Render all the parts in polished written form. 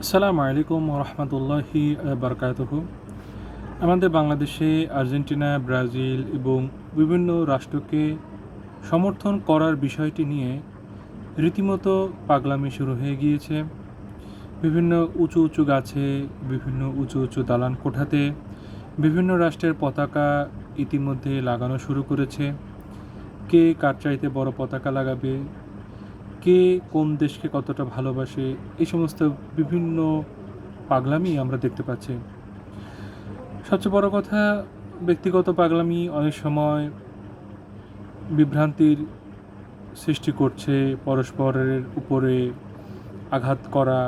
আসসালামু আলাইকুম রহমতুল্লাহি বারকাতুহু। আমাদের বাংলাদেশে আর্জেন্টিনা, ব্রাজিল এবং বিভিন্ন রাষ্ট্রকে সমর্থন করার বিষয়টি নিয়ে রীতিমতো পাগলামি শুরু হয়ে গিয়েছে। বিভিন্ন উঁচু উঁচু গাছে, বিভিন্ন উঁচু উঁচু দালান কোঠাতে বিভিন্ন রাষ্ট্রের পতাকা ইতিমধ্যে লাগানো শুরু করেছে। কে কার চাইতে বড় পতাকা লাগাবে, কে কোন দেশকে কতটা ভালোবাসে, এই সমস্ত বিভিন্ন পাগলামি আমরা দেখতে পাচ্ছি। সবচেয়ে বড় কথা, ব্যক্তিগত পাগলামি অনেক সময় বিভ্রান্তির সৃষ্টি করছে। পরস্পরের উপরে আঘাত করা,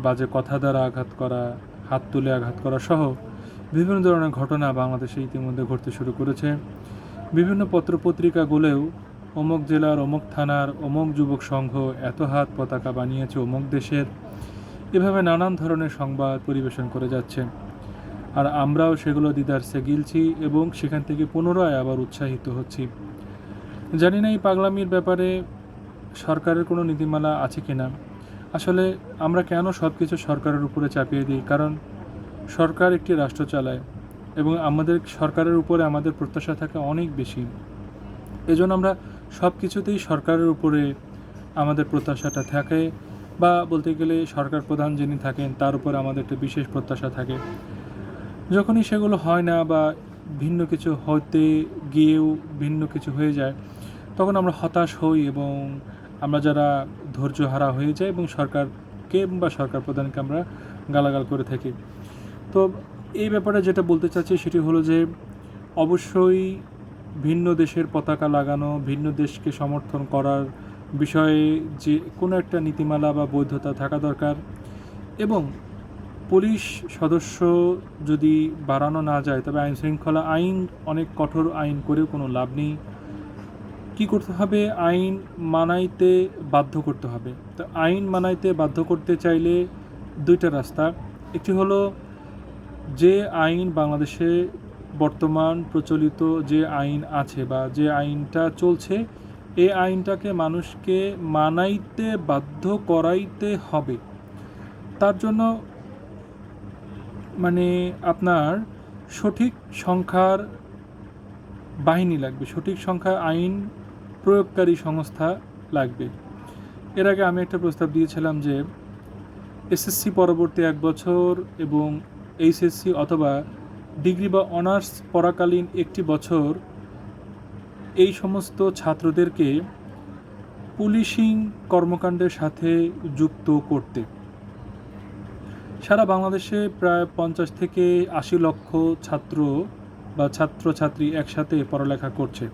বাজে কথা দ্বারা আঘাত করা, হাত তুলে আঘাত করা সহ বিভিন্ন ধরনের ঘটনা বাংলাদেশে ইতিমধ্যে ঘটতে শুরু করেছে। বিভিন্ন পত্রপত্রিকাগুলোও অমুক জেলার, অমুক থানার, অমুক যুবক সংঘ এত হাত পতাকা বানিয়েছে অমুক দেশের, এভাবে নানান ধরনের সংবাদ পরিবেশন করে যাচ্ছে। আর আমরাও সেগুলো দিদারসে গিলছি এবং সেখান থেকে পুনরায় আবার উৎসাহিত হচ্ছি। জানি না এই পাগলামির ব্যাপারে সরকারের কোনো নীতিমালা আছে কি না। আসলে আমরা কেন সব কিছু সরকারের উপরে চাপিয়ে দিই? কারণ সরকার একটি রাষ্ট্র চালায় এবং আমাদের সরকারের উপরে আমাদের প্রত্যাশা থাকে অনেক বেশি। এজন্য আমরা সব কিছুতেই সরকারের উপরে আমাদের প্রত্যাশাটা থাকে, বা বলতে গেলে সরকার প্রধান যিনি থাকেন তার উপরে আমাদের একটা বিশেষ প্রত্যাশা থাকে। যখনই সেগুলো হয় না বা ভিন্ন কিছু হতে গিয়েও ভিন্ন কিছু হয়ে যায়, তখন আমরা হতাশ হই এবং আমরা যারা ধৈর্যহারা হয়ে যাই এবং সরকারকে বা সরকার প্রধানকে আমরা গালাগাল করে থাকি। তো এই ব্যাপারে যেটা বলতে চাচ্ছি সেটি হলো যে অবশ্যই ভিন্ন দেশের পতাকা লাগানো, ভিন্ন দেশকে সমর্থন করার বিষয়ে যে কোনো একটা নীতিমালা বা বৈধতা থাকা দরকার। এবং পুলিশ সদস্য যদি বাড়ানো না যায়, তবে আইনশৃঙ্খলা আইন অনেক কঠোর আইন করেও কোনো লাভ নেই। কী করতে হবে? আইন মানাইতে বাধ্য করতে হবে। তো আইন মানাইতে বাধ্য করতে চাইলে দুইটা রাস্তা। একটি হলো, যে আইন বাংলাদেশে বর্তমান প্রচলিত যে আইন আছে বা যে আইনটা চলছে, এই আইনটাকে মানুষকে মানাইতে বাধ্য করাইতে হবে। তার জন্য আপনার সঠিক সংখ্যার বাহিনী লাগবে, সঠিক সংখ্যার আইন প্রয়োগকারী সংস্থা লাগবে। এর আগে আমি একটা প্রস্তাব দিয়েছিলাম যে এসএসসি পরবর্তী 1 বছর এবং এইচএসসি অথবা ডিগ্রি বা অনার্স পড়াকালীন 1টি বছর এই সমস্ত ছাত্রদেরকে পুলিশিং কর্মকাণ্ডের সাথে যুক্ত করতে। সারা বাংলাদেশে প্রায় 50 থেকে 80 লক্ষ ছাত্র বা ছাত্রছাত্রী একসাথে পড়ালেখা করছে।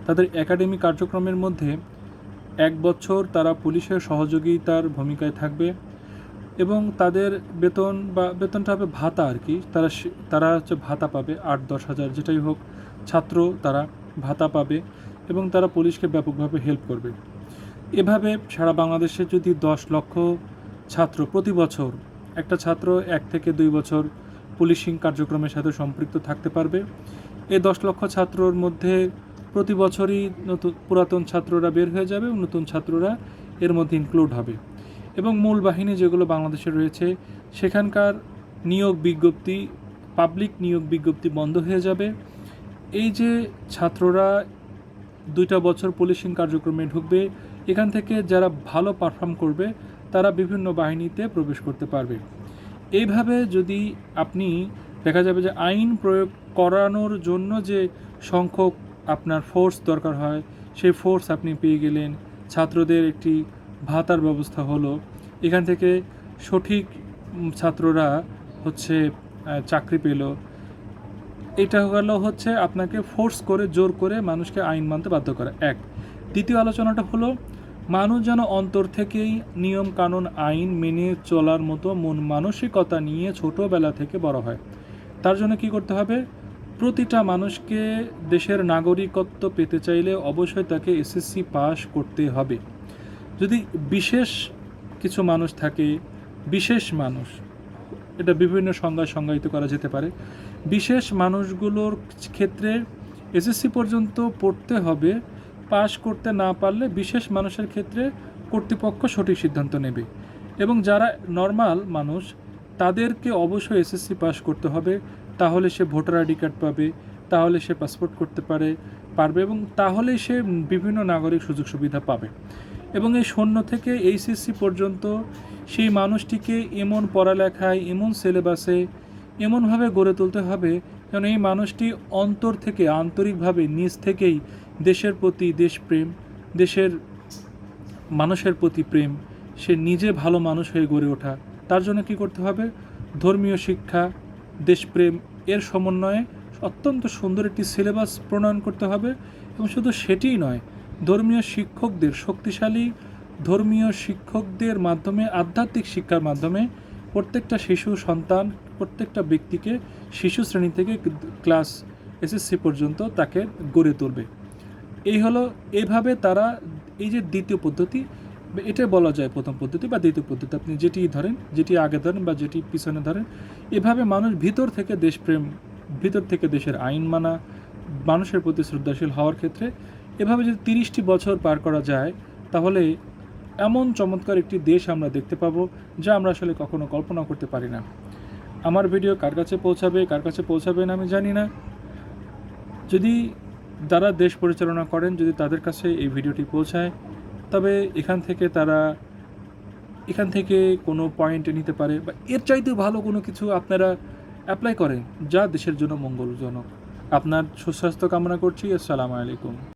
তাদের একাডেমিক কার্যক্রমের মধ্যে 1 বছর তারা পুলিশের সহযোগিতার ভূমিকায় থাকবে এবং তাদের বেতন বা বেতনটা হবে ভাতা আর কি। তারা হচ্ছে ভাতা পাবে 8-10 হাজার, যেটাই হোক, ছাত্র তারা ভাতা পাবে এবং তারা পুলিশকে ব্যাপকভাবে হেল্প করবে। এভাবে সারা বাংলাদেশে যদি 10 লক্ষ ছাত্র প্রতি বছর, একটা ছাত্র 1 থেকে 2 বছর পুলিশিং কার্যক্রমের সাথে সম্পৃক্ত থাকতে পারবে। এই 10 লক্ষ ছাত্রর মধ্যে প্রতি বছরই পুরাতন ছাত্ররা বের হয়ে যাবে এবং নতুন ছাত্ররা এর মধ্যে ইনক্লুড হবে। এবং মূল বাহিনী যেগুলো বাংলাদেশে রয়েছে সেখানকার নিয়োগ বিজ্ঞপ্তি, পাবলিক নিয়োগ বিজ্ঞপ্তি বন্ধ হয়ে যাবে। এই যে ছাত্ররা 2টা বছর পুলিশিং কার্যক্রমে ঢুকবে, এখান থেকে যারা ভালো পারফর্ম করবে তারা বিভিন্ন বাহিনীতে প্রবেশ করতে পারবে। এইভাবে যদি আপনি দেখা যাবে যে আইন প্রয়োগ করানোর জন্য যে সংখ্যক আপনার ফোর্স দরকার হয়, সেই ফোর্স আপনি পেয়ে গেলেন। ছাত্রদের একটি ভাতার ব্যবস্থা হলো, এখান থেকে সঠিক ছাত্ররা চাকরি পেল। এটা হচ্ছে আপনাকে ফোর্স করে, জোর করে মানুষকে আইন মানতে বাধ্য করা। দ্বিতীয় আলোচনাটা হলো, মানুষ যেন অন্তর থেকেই নিয়ম কানুন আইন মেনে চলার মতো মন মানসিকতা নিয়ে ছোটোবেলা থেকে বড় হয়। তার জন্য কি করতে হবে? প্রতিটা মানুষকে দেশের নাগরিকত্ব পেতে চাইলে অবশ্যই তাকে এসএসসি পাস করতে হবে। যদি বিশেষ কিছু মানুষ থাকে, বিশেষ মানুষ, এটা বিভিন্ন সংজ্ঞায় সংজ্ঞায়িত করা যেতে পারে। বিশেষ মানুষগুলোর ক্ষেত্রে এসএসসি পর্যন্ত পড়তে হবে। পাস করতে না পারলে বিশেষ মানুষের ক্ষেত্রে কর্তৃপক্ষ সঠিক সিদ্ধান্ত নেবে। এবং যারা নর্মাল মানুষ তাদেরকে অবশ্যই এসএসসি পাস করতে হবে, তাহলে সে ভোটার আইডি কার্ড পাবে, তাহলে সে পাসপোর্ট করতে পারবে এবং তাহলেই সে বিভিন্ন নাগরিক সুযোগ সুবিধা পাবে। এবং এই 0 থেকে এইচএসসি পর্যন্ত সেই মানুষটিকে এমন পড়ালেখায়, এমন সিলেবাসে, এমনভাবে গড়ে তুলতে হবে যেন এই মানুষটি অন্তর থেকে আন্তরিকভাবে নিজ থেকেই দেশের প্রতি দেশপ্রেম, দেশের মানুষের প্রতি প্রেম, সে নিজে ভালো মানুষ হয়ে গড়ে ওঠা। তার জন্য কী করতে হবে? ধর্মীয় শিক্ষা, দেশপ্রেম এর সমন্বয়ে অত্যন্ত সুন্দর একটি সিলেবাস প্রণয়ন করতে হবে। এবং শুধু সেটিই নয়, ধর্মীয় শিক্ষকদের, শক্তিশালী ধর্মীয় শিক্ষকদের মাধ্যমে, আধ্যাত্মিক শিক্ষার মাধ্যমে প্রত্যেকটা শিশু সন্তান, প্রত্যেকটা ব্যক্তিকে শিশু শ্রেণী থেকে ক্লাস এসএসসি পর্যন্ত তাকে গড়ে তুলবে। এইভাবে তারা, এই যে দ্বিতীয় পদ্ধতি, এটা বলা যায় প্রথম পদ্ধতি বা দ্বিতীয় পদ্ধতি, আপনি যেটি ধরেন, যেটি আগে ধরেন বা যেটি পিছনে ধরেন, এভাবে মানুষ ভিতর থেকে দেশপ্রেম, ভিতর থেকে দেশের আইন মানা, মানুষের প্রতি শ্রদ্ধাশীল হওয়ার ক্ষেত্রে এভাবে যদি 30টি বছর পার করা যায়, তাহলে এমন চমৎকার একটি দেশ আমরা দেখতে পাবো যা আমরা আসলে কখনো কল্পনা করতে পারি না। আমার ভিডিও কার কাছে পৌঁছাবে না আমি জানি না। যদি যারা দেশ পরিচালনা করেন, যদি তাদের কাছে এই ভিডিওটি পৌঁছায়, তবে এখান থেকে কোনো পয়েন্ট নিতে পারে বা এর চাইতেও ভালো কোনো কিছু আপনারা অ্যাপ্লাই করেন যা দেশের জন্য মঙ্গলজনক। আপনার সুস্বাস্থ্য কামনা করছি। আসসালামু আলাইকুম।